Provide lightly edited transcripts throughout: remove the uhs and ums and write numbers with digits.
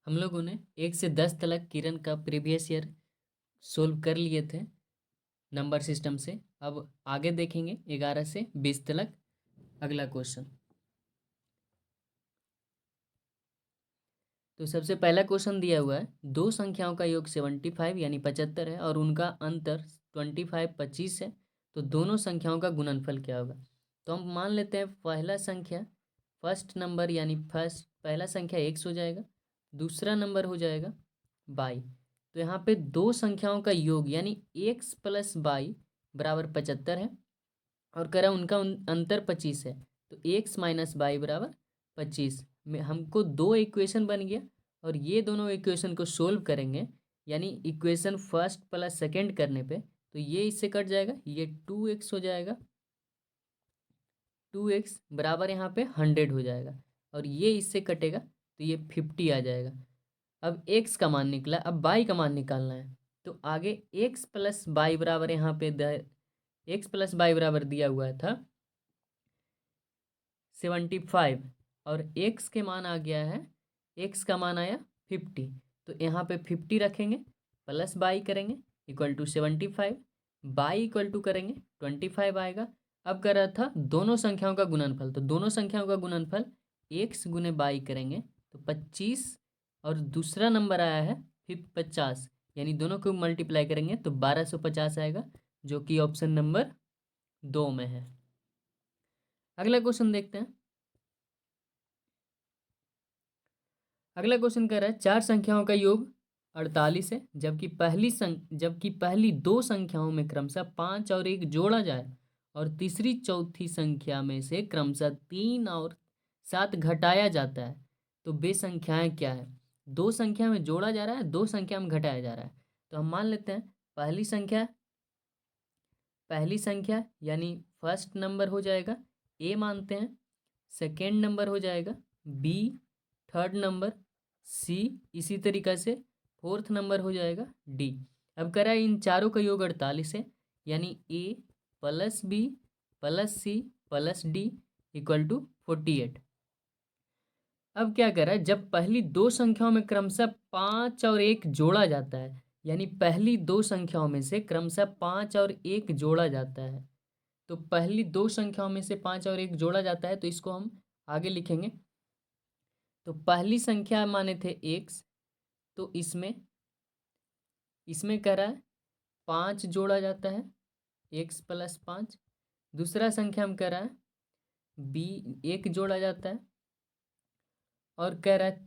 हम लोगों ने 1 से 10 तक किरण का प्रीवियस ईयर सोल्व कर लिए थे नंबर सिस्टम से। अब आगे देखेंगे 11 से 20 तक अगला क्वेश्चन। तो सबसे पहला क्वेश्चन दिया हुआ है, दो संख्याओं का योग 75 यानी 75 है और उनका अंतर 25 25 है, तो दोनों संख्याओं का गुणनफल क्या होगा। तो हम मान लेते हैं पहला संख्या फर्स्ट नंबर यानी पहला संख्या x हो जाएगा, दूसरा नंबर हो जाएगा y। तो यहाँ पे दो संख्याओं का योग यानी x प्लस y बराबर 75 है और कह रहा है उनका अंतर 25 है, तो x माइनस वाई बराबर 25 में हमको दो इक्वेशन बन गया और ये दोनों इक्वेशन को सोल्व करेंगे यानी इक्वेशन फर्स्ट प्लस सेकेंड करने पे तो ये इससे कट जाएगा, ये 2x हो जाएगा, 2x बराबर यहाँ पे 100 हो जाएगा और ये इससे कटेगा तो ये 50 आ जाएगा। अब x का मान निकला, अब y का मान निकालना है। तो आगे x प्लस वाई बराबर यहाँ पे x प्लस वाई बराबर दिया हुआ था 75 और x के मान आ गया है, x का मान आया 50, तो यहाँ पे 50 रखेंगे प्लस बाई करेंगे equal to 75, by equal to करेंगे 25 आएगा। अब कर रहा था दोनों संख्याओं का गुणनफल, तो दोनों संख्याओं का गुणनफल x गुने बाई करेंगे तो 25 और दूसरा नंबर आया है फिर 50, यानी दोनों को मल्टीप्लाई करेंगे तो 1250 आएगा, जो कि ऑप्शन नंबर 2 में है। अगला क्वेश्चन देखते हैं। अगला क्वेश्चन कह रहा है चार संख्याओं का योग 48 है, जबकि पहली दो संख्याओं में क्रमशः 5 और 1 जोड़ा जाए और तीसरी चौथी संख्या में से क्रमशः 3 और 7 घटाया जाता है, तो वे संख्याएं क्या है। दो संख्या में जोड़ा जा रहा है, दो संख्या में घटाया जा रहा है, तो हम मान लेते हैं पहली संख्या यानी फर्स्ट नंबर हो जाएगा ए मानते हैं, सेकेंड नंबर हो जाएगा बी, थर्ड नंबर सी, इसी तरीक़ा से फोर्थ नंबर हो जाएगा डी। अब कह रहा है इन चारों का योग 48 है, यानी A plus B plus C plus D equal to 48। अब क्या कर रहा है, जब पहली दो संख्याओं में क्रमशः 5 और 1 जोड़ा जाता है, यानी पहली दो संख्याओं में से क्रमशः 5 और 1 जोड़ा जाता है, तो पहली दो संख्याओं में से 5 और 1 जोड़ा जाता है तो इसको हम आगे लिखेंगे। तो पहली संख्या माने थे x, तो इसमें कह रहा है 5 जोड़ा जाता है x प्लस 5। दूसरा संख्या में कह रहा है b 1 जोड़ा जाता है और कह रहा है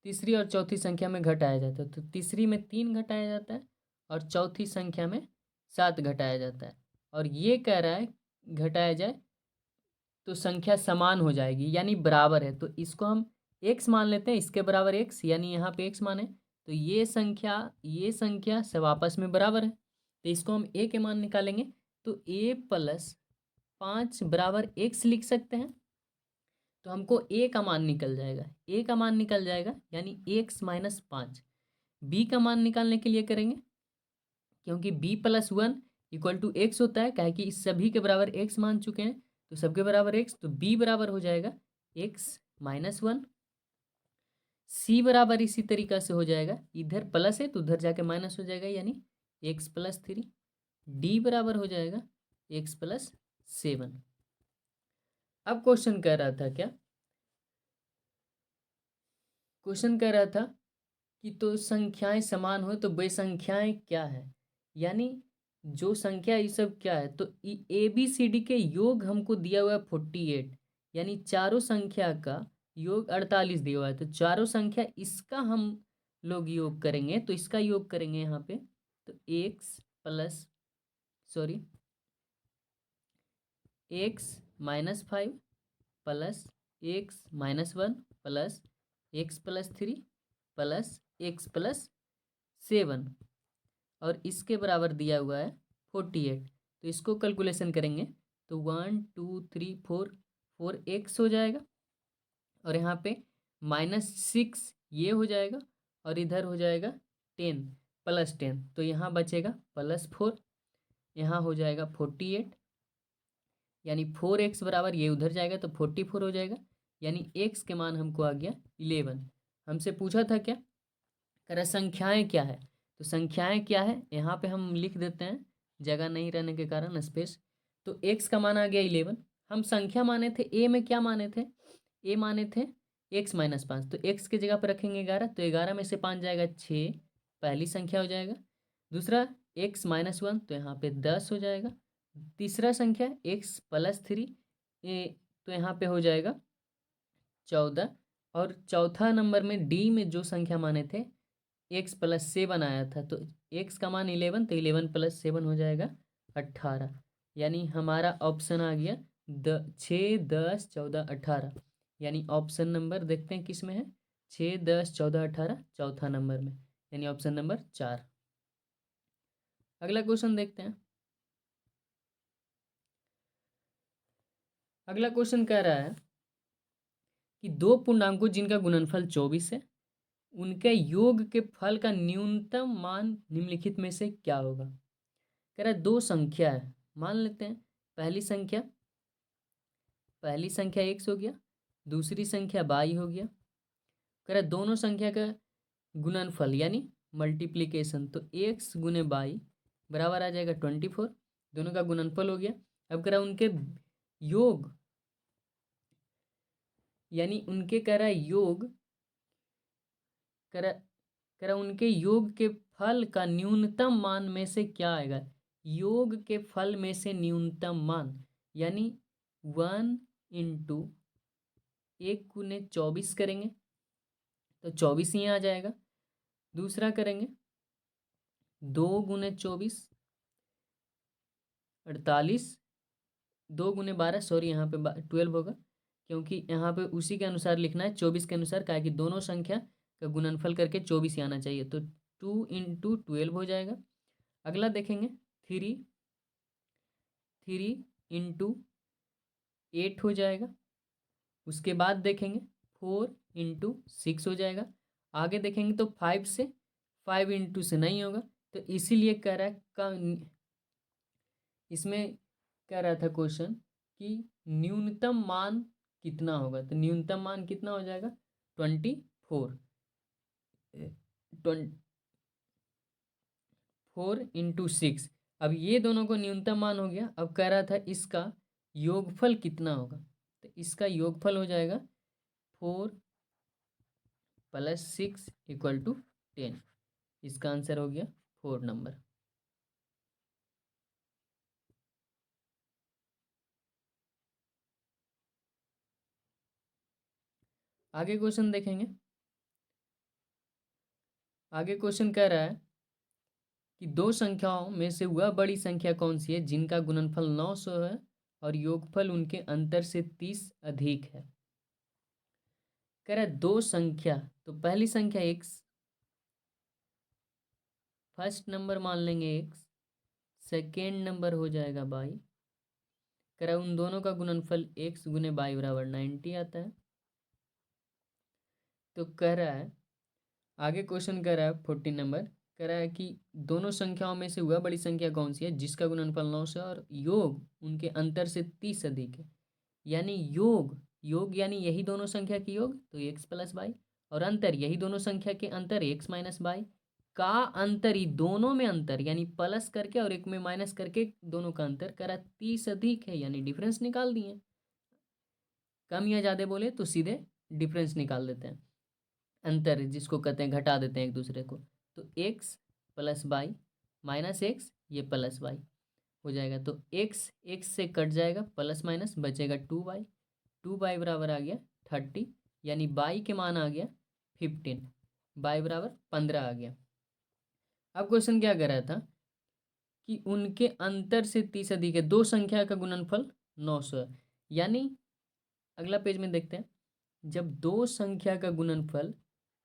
तीसरी और चौथी संख्या में घटाया जाता है, तो तीसरी में 3 घटाया जाता है और चौथी संख्या में 7 घटाया जाता है, और ये कह रहा है घटाया जाए तो संख्या समान हो जाएगी यानी बराबर है, तो इसको हम x मान लेते हैं, इसके बराबर x, यानी यहाँ पे x माने तो ये संख्या सब आपस में बराबर है, तो इसको हम a के मान निकालेंगे तो a प्लस 5 बराबर x लिख सकते हैं, तो हमको a का मान निकल जाएगा, यानी x माइनस 5। b का मान निकालने के लिए करेंगे, क्योंकि b plus 1 equal to x होता है, काहे कि इस सभी के बराबर x मान चुके हैं तो सबके बराबर x, तो b बराबर हो जाएगा x माइनस 1। c बराबर इसी तरीका से हो जाएगा, इधर प्लस है तो उधर जाके माइनस हो जाएगा, यानी x प्लस 3। d बराबर हो जाएगा x प्लस 7। अब क्वेश्चन कह रहा था कि तो संख्याएं समान हो तो वे संख्याएं क्या है, यानी जो संख्या ये सब क्या है, तो ए बी सी डी के योग हमको दिया हुआ है 48, यानी चारों संख्या का योग 48 दिया हुआ है, तो चारों संख्या इसका हम लोग योग करेंगे, तो इसका योग करेंगे यहाँ पे तो x minus 5 plus x minus 1 plus x plus 3 plus x plus 7 और इसके बराबर दिया हुआ है 48, तो इसको कैलकुलेशन करेंगे तो 1 2 3 4 4x हो जाएगा और यहाँ पे -6 ये हो जाएगा और इधर हो जाएगा 10 प्लस 10, तो यहाँ बचेगा +4, यहाँ हो जाएगा 48, यानी 4x बराबर ये उधर जाएगा तो 44 हो जाएगा, यानी x के मान हमको आ गया 11। हमसे पूछा था क्या, कह रहा संख्याएं क्या है, तो संख्याएं क्या है यहाँ पे हम लिख देते हैं, जगह नहीं रहने के कारण स्पेस। तो x का मान आ गया 11। हम संख्या माने थे, a में क्या माने थे, a माने थे x-5, तो x की जगह पर रखेंगे 11, तो 11 में से 5 जाएगा 6, पहली संख्या हो जाएगा। दूसरा x-1, तो यहाँ पे 10 हो जाएगा। तीसरा संख्या x+3, तो यहाँ पे हो जाएगा 14। और चौथा नंबर में डी में जो संख्या माने थे x+7 आया था, तो x का मान 11, तो 11+7 हो जाएगा 18। यानी हमारा ऑप्शन आ गया 6, 10, 14, 18। यानी ऑप्शन नंबर देखते हैं किस में है, 6, 10, 14, 18 चौथा नंबर में, यानी ऑप्शन नंबर 4। अगला क्वेश्चन देखते हैं। अगला क्वेश्चन कह रहा है कि दो पूर्णांकों जिनका गुणनफल 24 है, उनके योग के फल का न्यूनतम मान निम्नलिखित में से क्या होगा। कह रहा है दो संख्या है, मान लेते हैं पहली संख्या x हो गया, दूसरी संख्या y हो गया। कह रहा है दोनों संख्या का गुणनफल यानी मल्टीप्लिकेशन, तो x गुने y बराबर आ जाएगा 24, दोनों का गुणनफल हो गया। अब कह रहा है उनके योग, यानी उनके कह रहा है योग, कह रहा उनके योग के फल का न्यूनतम मान में से क्या आएगा। योग के फल में से न्यूनतम मान यानी 1 इंटू 1 × 24 करेंगे तो 24 ही आ जाएगा। दूसरा करेंगे 2 × 24 48, 2 × 12 सॉरी यहाँ पे 12 होगा, क्योंकि यहाँ पे उसी के अनुसार लिखना है 24 के अनुसार, क्या कि दोनों संख्या का गुणनफल करके 24 ही आना चाहिए, तो 2 × 12 हो जाएगा। अगला देखेंगे 3 × 8 हो जाएगा। उसके बाद देखेंगे 4 × 6 हो जाएगा। आगे देखेंगे तो 5 से नहीं होगा, तो इसीलिए कह रहा है इसमें कह रहा था क्वेश्चन कि न्यूनतम मान कितना होगा, तो न्यूनतम मान कितना हो जाएगा 24, 4 × 6। अब ये दोनों को न्यूनतम मान हो गया। अब कह रहा था इसका योगफल कितना होगा, तो इसका योगफल हो जाएगा 4 + 6 = 10। इसका आंसर हो गया 4 नंबर। आगे क्वेश्चन देखेंगे। आगे क्वेश्चन कह रहा है कि दो संख्याओं में से वह बड़ी संख्या कौन सी है जिनका गुणनफल 900 है और योगफल उनके अंतर से 30 अधिक है। कह रहा है दो संख्या, तो पहली संख्या x, फर्स्ट नंबर मान लेंगे x, सेकेंड नंबर हो जाएगा y। कह रहा है उन दोनों का गुणनफल x × y = 90 आता है। तो कह रहा है आगे क्वेश्चन कह रहा है 14 नंबर, कह रहा है कि दोनों संख्याओं में से वह बड़ी संख्या कौन सी है जिसका गुणनफल 900 और योग उनके अंतर से 30 अधिक है। यानी योग यानी यही दोनों संख्या की योग, तो x+y, और अंतर यही दोनों संख्या के अंतर x-y का अंतर, ही दोनों में अंतर यानी प्लस करके और एक में माइनस करके दोनों का अंतर करा 30 अधिक है, यानी डिफरेंस निकाल दिए। कम या ज़्यादा बोले तो सीधे डिफरेंस निकाल देते हैं, अंतर जिसको कहते हैं घटा देते हैं एक दूसरे को। तो x+y -x ये +y हो जाएगा, तो x से कट जाएगा, प्लस माइनस बचेगा 2y, 2y बराबर आ गया 30, यानी y के मान आ गया 15, y बराबर 15 आ गया। अब क्वेश्चन क्या कर रहा था कि उनके अंतर से 30 अधिक है, दो संख्या का गुणनफल 900 है। यानी अगला पेज में देखते हैं, जब दो संख्या का गुणनफल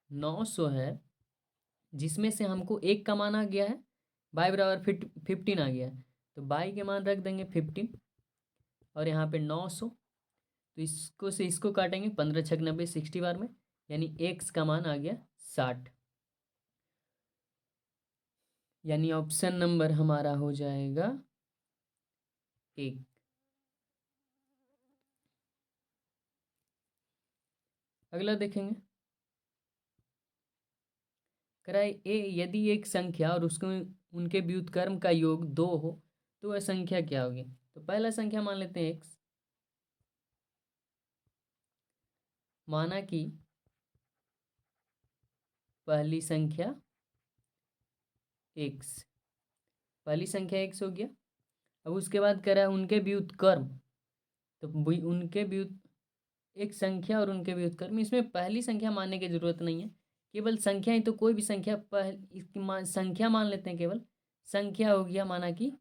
900 है जिसमें से हमको एक का मान आ गया है, y बराबर 15 आ गया है, तो y के मान रख देंगे 15 और यहाँ पे 900, तो इसको से इसको काटेंगे 15 × 6 = 90, 60 बार में, यानी x का मान आ गया 60, यानी ऑप्शन नंबर हमारा हो जाएगा 1। अगला देखेंगे कराए ए यदि एक संख्या और उसके उनके व्युत्क्रम का योग 2 हो तो वह संख्या क्या होगी। तो पहला संख्या मान लेते हैं x, माना कि पहली संख्या x, पहली संख्या x हो गया। अब उसके बाद कह रहा है उनके व्युत्क्रम, तो उनके एक संख्या और उनके व्युत्क्रम, इसमें पहली संख्या मानने की जरूरत नहीं है, केवल संख्या ही, तो कोई भी संख्या इसकी संख्या मान लेते हैं, केवल संख्या हो गया माना कि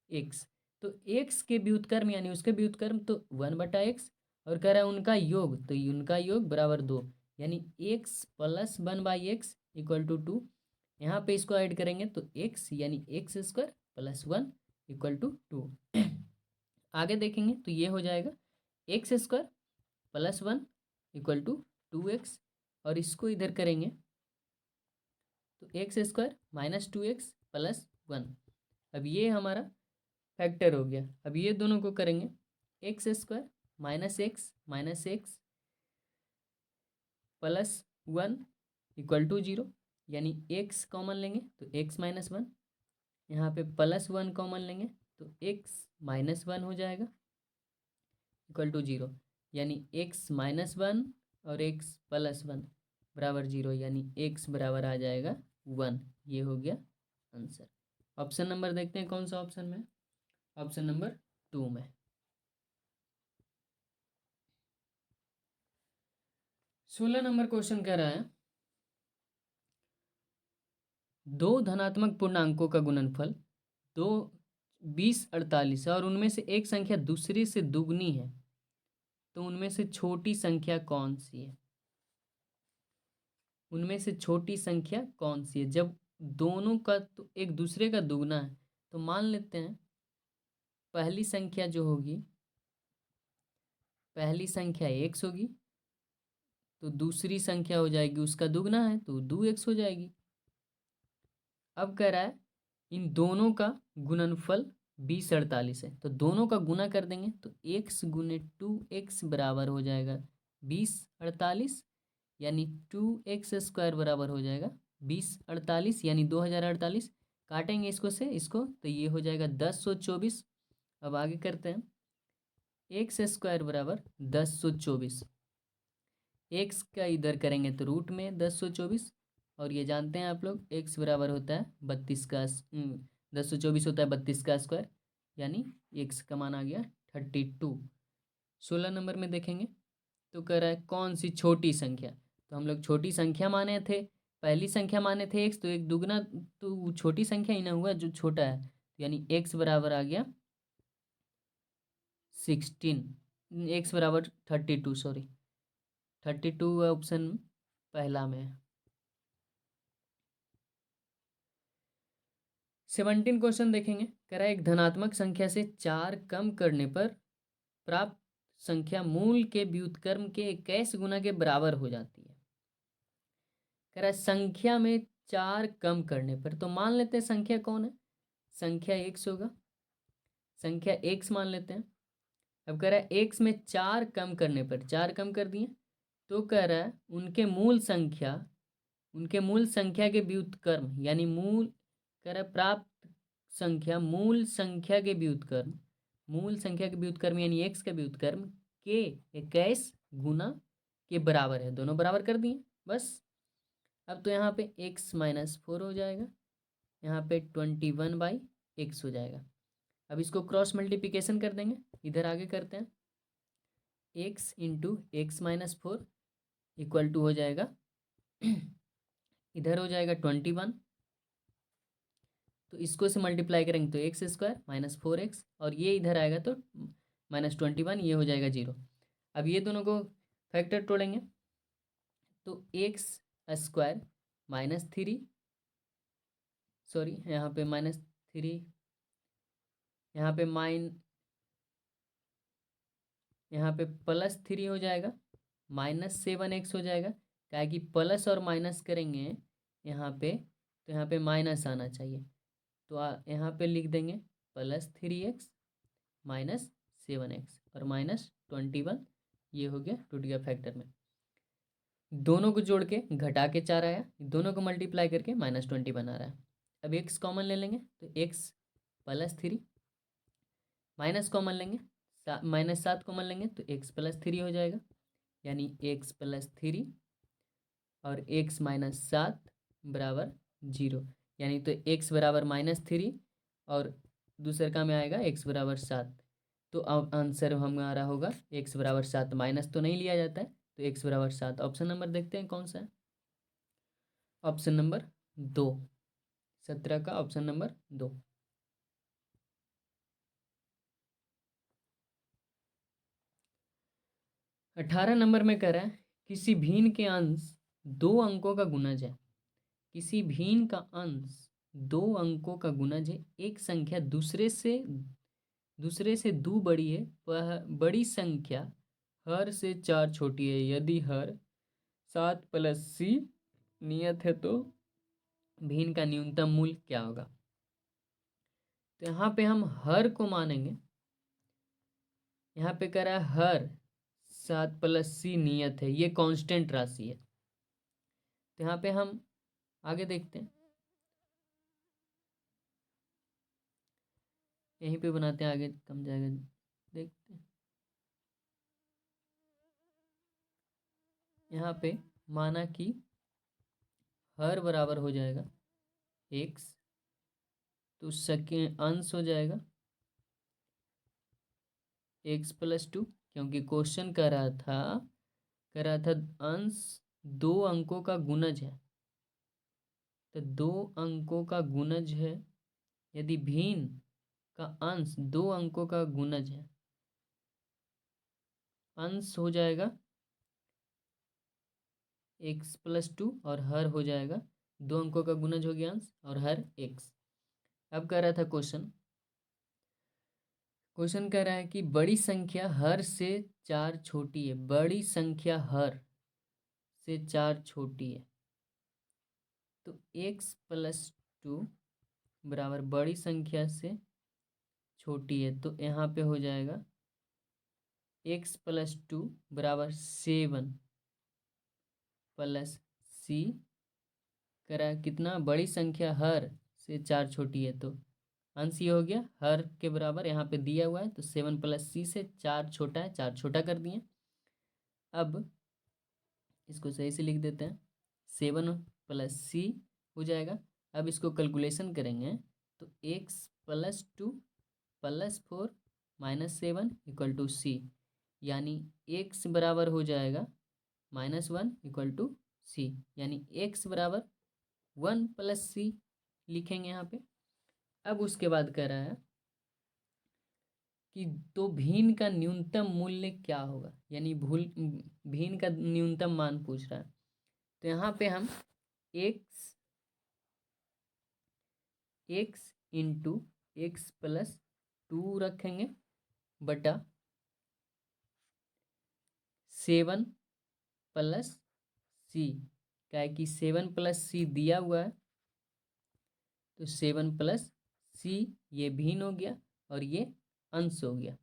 x। तो x के व्युत्क्रम यानी उसके व्युत्क्रम तो 1/x, और कह रहा है उनका योग, तो उनका योग बराबर 2, यानी x + 1/x = 2। यहाँ पे इसको ऐड करेंगे तो x यानी x² + 1 = 2। आगे देखेंगे तो ये हो जाएगा x² + 1 = 2x, और इसको इधर करेंगे तो x² - 2x + 1। अब ये हमारा फैक्टर हो गया। अब ये दोनों को करेंगे x² - x - x + 1 = 0, यानी x कॉमन लेंगे तो x - 1, यहाँ पे +1 कॉमन लेंगे तो x - 1 हो जाएगा = 0, यानी x - 1 और x + 1 बराबर 0, यानी x बराबर आ जाएगा 1। ये हो गया आंसर। ऑप्शन नंबर देखते हैं कौन सा ऑप्शन में, ऑप्शन नंबर 2 में। 16 नंबर क्वेश्चन कह रहा है दो धनात्मक पूर्णांकों का गुणनफल 2, 20, 48 है और उनमें से एक संख्या दूसरे से दुगनी है, तो उनमें से छोटी संख्या कौन सी है। उनमें से छोटी संख्या कौन सी है। जब दोनों का तो एक दूसरे का दुगना है, तो मान लेते हैं पहली संख्या जो होगी, पहली संख्या x होगी, तो दूसरी संख्या हो जाएगी उसका दुगना है तो 2x हो जाएगी। अब कह रहा है इन दोनों का गुणनफल 20, 48 है, तो दोनों का गुना कर देंगे तो x × 2x बराबर हो जाएगा 20, 48, यानी 2x² बराबर हो जाएगा 20, 48, यानी 2048। काटेंगे इसको से इसको तो ये हो जाएगा 1024। अब आगे करते हैं x² बराबर 1024, x का इधर करेंगे तो रूट में 1024, और ये जानते हैं आप लोग x बराबर होता है 32 का 1024 होता है 32 का स्क्वायर, यानी x का मान आ गया 32। 16 नंबर में देखेंगे तो कह रहा है कौन सी छोटी संख्या, तो हम लोग छोटी संख्या माने थे, पहली संख्या माने थे x, तो एक दुगना तो छोटी संख्या ही ना हुआ जो छोटा है, यानी x बराबर आ गया 16, x बराबर 32, सॉरी 32 ऑप्शन पहला में है। 17 क्वेश्चन देखेंगे, कह रहा है एक धनात्मक संख्या से 4 कम करने पर प्राप्त संख्या मूल के व्युत्क्रम के 21 गुना के बराबर हो जाती है। कह रहा है संख्या में 4 कम करने पर, तो मान लेते हैं संख्या कौन है, संख्या x होगा, संख्या x मान लेते हैं। अब कह रहा है x में 4 कम करने पर, 4 कम कर दिए, तो कह रहा है उनके मूल संख्या के व्युत्क्रम, यानी मूल, कह रहा है प्राप्त संख्या मूल संख्या के व्युत्क्रम, मूल संख्या के व्युत्क्रम यानी x का व्युत्क्रम के 21 गुना के बराबर है। दोनों बराबर कर दिए बस। अब तो यहाँ पे x - 4 हो जाएगा, यहाँ पे 21/x हो जाएगा। अब इसको क्रॉस मल्टीप्लिकेशन कर देंगे, इधर आगे करते हैं x × x - 4 = हो जाएगा इधर हो जाएगा 21, तो इसको से मल्टीप्लाई करेंगे तो x² - 4x, और ये इधर आएगा तो -21, ये हो जाएगा 0। अब ये दोनों को फैक्टर तोड़ेंगे तो x² -3, सॉरी यहाँ पे -3, यहाँ पे यहाँ पे +3 हो जाएगा, -7x हो जाएगा, क्या कि प्लस और माइनस करेंगे यहाँ पे, तो यहाँ पे माइनस आना चाहिए, तो यहाँ पे लिख देंगे +3x - 7x और -21, ये हो गया टूट गया फैक्टर में। दोनों को जोड़ के घटा के 4 आया, दोनों को मल्टीप्लाई करके -20 बना रहा है। अब x कॉमन ले लेंगे तो x +3, माइनस कॉमन लेंगे -7 कॉमन लेंगे तो x +3 हो जाएगा, यानी x +3 और x - 7 बराबर 0, यानी तो x बराबर -3 और दूसरे का में आएगा x बराबर 7। तो अब आंसर हमारा होगा x बराबर 7, माइनस तो नहीं लिया जाता है, तो x बराबर 7। ऑप्शन नंबर देखते हैं कौन सा है। ऑप्शन नंबर 2, 17 का ऑप्शन नंबर 2। 18 नंबर में कह रहा है किसी भिन्न के अंश 2 अंकों का गुणज है। किसी भिन्न का अंश 2 अंकों का गुणज है। एक संख्या दूसरे से 2 बड़ी है, वह बड़ी संख्या हर से 4 छोटी है। यदि हर 7 + c नियत है तो भिन्न का न्यूनतम मूल्य क्या होगा। तो यहाँ पे हम हर को मानेंगे। यहाँ पे कह रहा है हर 7 + c नियत है, ये कांस्टेंट राशि है। तो यहाँ पे हम आगे देखते हैं, यहीं पे बनाते हैं, आगे कम जाएगा, देखते हैं। यहाँ पे माना कि हर बराबर हो जाएगा x, तो सेकेंड अंश हो जाएगा x + 2, क्योंकि क्वेश्चन कह रहा था अंश 2 अंकों का गुणज है, तो 2 अंकों का गुणज है। यदि भिन्न का अंश 2 अंकों का गुणज है, अंश हो जाएगा x + 2 और हर हो जाएगा 2 अंकों का गुणज हो गया अंश और हर x। अब कह रहा था क्वेश्चन कह रहा है कि बड़ी संख्या हर से 4 छोटी है। बड़ी संख्या हर से 4 छोटी है, तो x + 2 बराबर बड़ी संख्या से छोटी है, तो यहाँ पे हो जाएगा x + 2 बराबर 7 + c। करा कितना, बड़ी संख्या हर से 4 छोटी है, तो अंश ये हो गया हर के बराबर, यहाँ पे दिया हुआ है, तो 7 + c से 4 छोटा है, 4 छोटा कर दिए। अब इसको सही से लिख देते हैं, 7 + c हो जाएगा। अब इसको कैलकुलेशन करेंगे तो x + 2 + 4 - 7 = c, यानी x बराबर हो जाएगा -1 = c, यानी x बराबर 1 + c लिखेंगे यहाँ पे। अब उसके बाद कह रहा है कि तो भिन्न का न्यूनतम मूल्य क्या होगा, यानी भिन्न का न्यूनतम मान पूछ रहा है। तो यहाँ पे हम x × x + 2 रखेंगे बटा 7 + c, क्या है कि 7 + c दिया हुआ है, तो 7 + c ये भिन्न हो गया और ये अंश हो गया।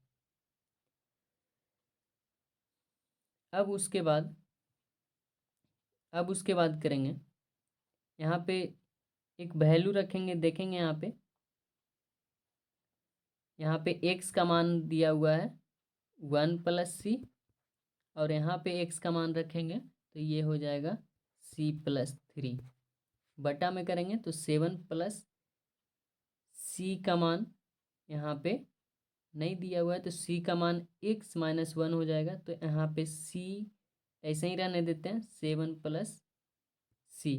अब उसके बाद करेंगे, यहाँ पे एक वैल्यू रखेंगे, देखेंगे यहाँ पे x का मान दिया हुआ है 1 + c, और यहाँ पे x का मान रखेंगे तो ये हो जाएगा c + 3, बटा में करेंगे तो 7 + c का मान यहाँ पे नहीं दिया हुआ है, तो c का मान x - 1 हो जाएगा, तो यहाँ पे c ऐसे ही रहने देते हैं, 7 + c,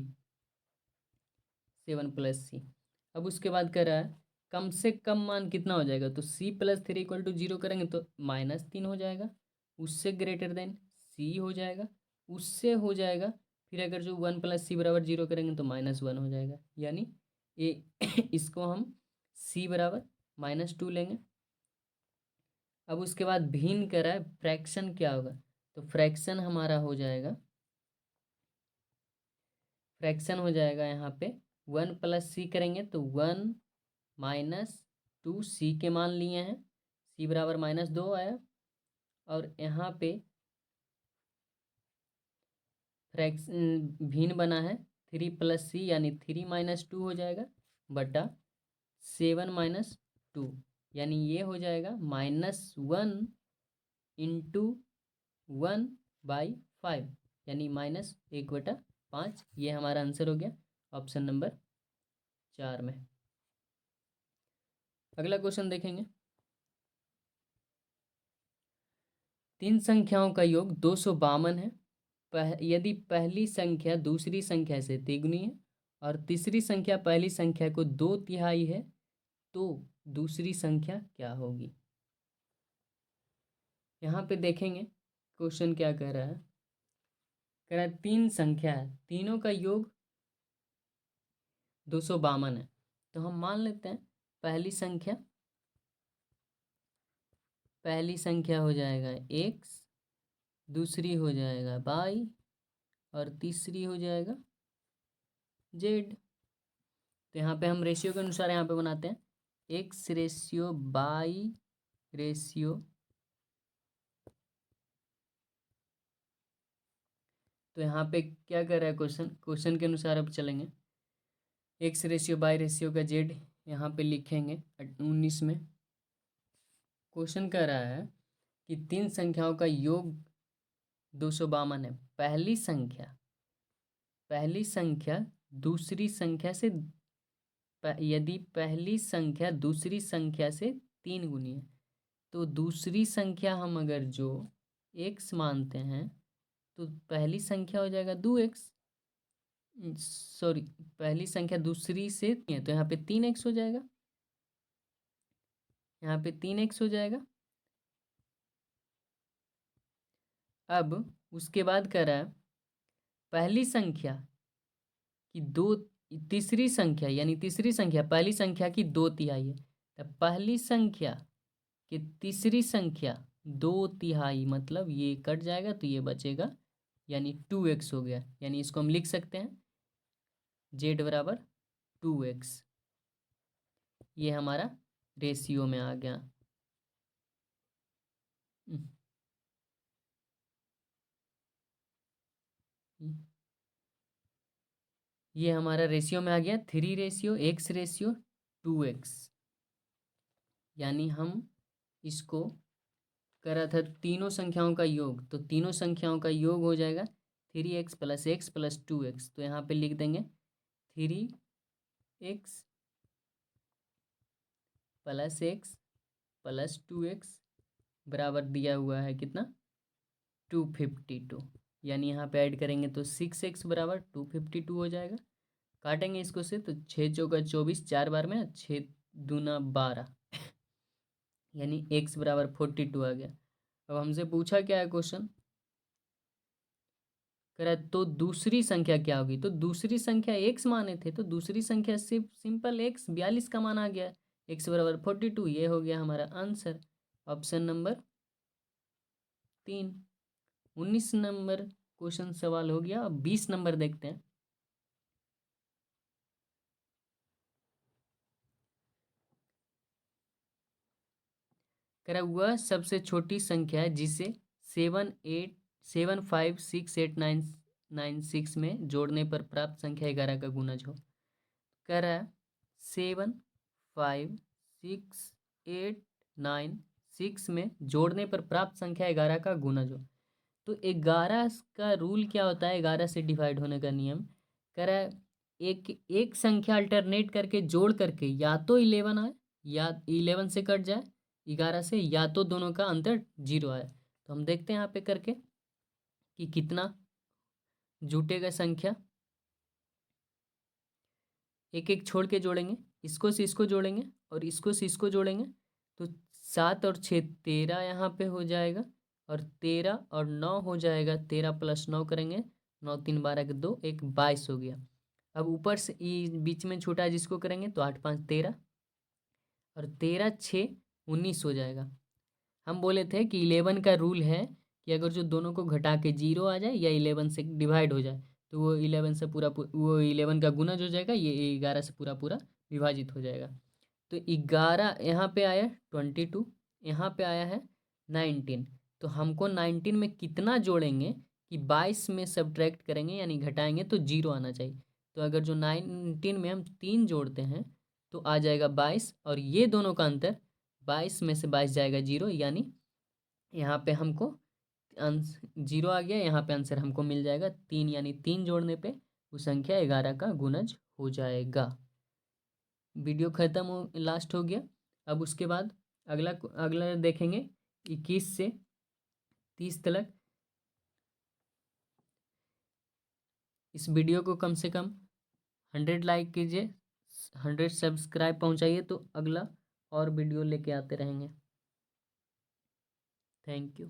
7 + c। अब उसके बाद कह रहा है कम से कम मान कितना हो जाएगा, तो c + 3 = 0 करेंगे तो -3 हो जाएगा, उससे ग्रेटर देन c हो जाएगा, उससे हो जाएगा, फिर अगर जो 1 + c बराबर 0 करेंगे तो -1 हो जाएगा, यानी ये इसको हम c बराबर -2 लेंगे। अब उसके बाद भिन्न कह रहा है फ्रैक्शन क्या होगा, तो फ्रैक्शन हमारा हो जाएगा, यहाँ पे 1 + c करेंगे तो 1 - 2 c के मान लिए हैं, c बराबर -2 आया, और यहाँ पे भिन्न बना है 3 + c यानी 3 - 2 हो जाएगा बटा 7 - 2 यानी ये हो जाएगा -1 × 1/5 यानी -1/5। ये हमारा आंसर हो गया ऑप्शन नंबर 4 में। अगला क्वेश्चन देखेंगे। 3 संख्याओं का योग 252 है। यदि पहली संख्या दूसरी संख्या से तिगुनी है और तीसरी संख्या पहली संख्या को 2/3 है तो दूसरी संख्या क्या होगी। यहाँ पे देखेंगे क्वेश्चन क्या कह रहा है। कह रहा है 3 संख्या है, तीनों का योग 252 है। तो हम मान लेते हैं पहली संख्या हो जाएगा x, दूसरी हो जाएगा y और तीसरी हो जाएगा z। तो यहाँ पे हम रेशियो के अनुसार यहाँ पे बनाते हैं x/y/। तो यहाँ पे क्या कर रहा है क्वेश्चन के अनुसार अब चलेंगे। x/y का z यहाँ पे लिखेंगे 19 में। क्वेश्चन कह रहा है कि 3 संख्याओं का योग 252 है। पहली संख्या दूसरी संख्या से यदि पहली संख्या दूसरी संख्या से 3 गुनी है तो दूसरी संख्या हम अगर जो x मानते हैं तो पहली संख्या हो जाएगा 2x। सॉरी, पहली संख्या दूसरी से है तो यहाँ पे 3x हो जाएगा, यहाँ पे 3x हो जाएगा। अब उसके बाद कह रहा है पहली संख्या की तीसरी संख्या यानी तीसरी संख्या पहली संख्या की 2/3 है। तो पहली संख्या की तीसरी संख्या 2/3 मतलब ये कट जाएगा तो ये बचेगा यानी 2x हो गया। यानी इसको हम लिख सकते हैं z = 2x। ये हमारा रेशियो में आ गया। ये हमारा रेशियो में आ गया 3:x/2x। यानी हम इसको कर रहा था तीनों संख्याओं का योग, तो तीनों संख्याओं का योग हो जाएगा 3x + x + 2x। तो यहाँ पे लिख देंगे 3x + x + 2x बराबर दिया हुआ है कितना 252। यानी यहाँ पे ऐड करेंगे तो 6x = 252 हो जाएगा। काटेंगे इसको से तो 6 × 4 = 24, 4 बार में 6 दूना 12 यानी x = 42 आ गया। अब हमसे पूछा क्या है क्वेश्चन, कह रहा है तो दूसरी संख्या क्या होगी। तो दूसरी संख्या x माने थे तो दूसरी संख्या सिर्फ सिंपल x 42 का मान आ गया, x = 42। ये हो गया हमारा answer option number 3। 19 number question सवाल हो गया। अब 20 नंबर देखते हैं। कह रहा वह सबसे छोटी संख्या है जिसे 7,5,6,8,9,96 में जोड़ने पर प्राप्त संख्या 11 का गुणज हो। कह रहा है 7,5,6,8,9,6 में जोड़ने पर प्राप्त संख्या 11 का गुणज हो। तो 11 का रूल क्या होता है, 11 से डिवाइड होने का नियम। कह रहा है एक संख्या अल्टरनेट करके जोड़ करके या तो 11 आए या 11 से कट जाए 11 से, या तो दोनों का अंतर 0 आए। तो हम देखते हैं यहाँ पे करके कि कितना जुटेगा संख्या। एक एक छोड़ के जोड़ेंगे, इसको से इसको जोड़ेंगे और इसको से इसको जोड़ेंगे तो 7 और 6 13 यहाँ पे हो जाएगा और 13 और 9 हो जाएगा। 13 + 9 करेंगे 9 3 12 के 2 1 22 हो गया। अब ऊपर से बीच में छोटा जिसको करेंगे तो 8 5 13 और 13 6 19 हो जाएगा। हम बोले थे कि 11 का रूल है कि अगर जो दोनों को घटा के 0 आ जाए या 11 से डिवाइड हो जाए तो वो 11 से वो 11 का गुणज हो जाएगा, ये 11 से पूरा विभाजित हो जाएगा। तो 11 यहाँ पे आया 22, यहाँ पे आया है 19। तो हमको 19 में कितना जोड़ेंगे कि 22 में सब्ट्रैक्ट करेंगे यानी घटाएंगे तो 0 आना चाहिए। तो अगर जो 19 में हम 3 जोड़ते हैं तो आ जाएगा 22, और ये दोनों का अंतर 22 में से 22 जाएगा 0, यानी यहाँ पे हमको 0 आ गया। यहाँ पे आंसर हमको मिल जाएगा 3, यानी 3 जोड़ने पे वो संख्या 11 का गुणज हो जाएगा। वीडियो ख़त्म हो, लास्ट हो गया। अब उसके बाद अगला देखेंगे 21 से 30 तक। इस वीडियो को कम से कम 100 लाइक कीजिए, 100 सब्सक्राइब पहुंचाइए, तो अगला और वीडियो लेके आते रहेंगे। Thank you.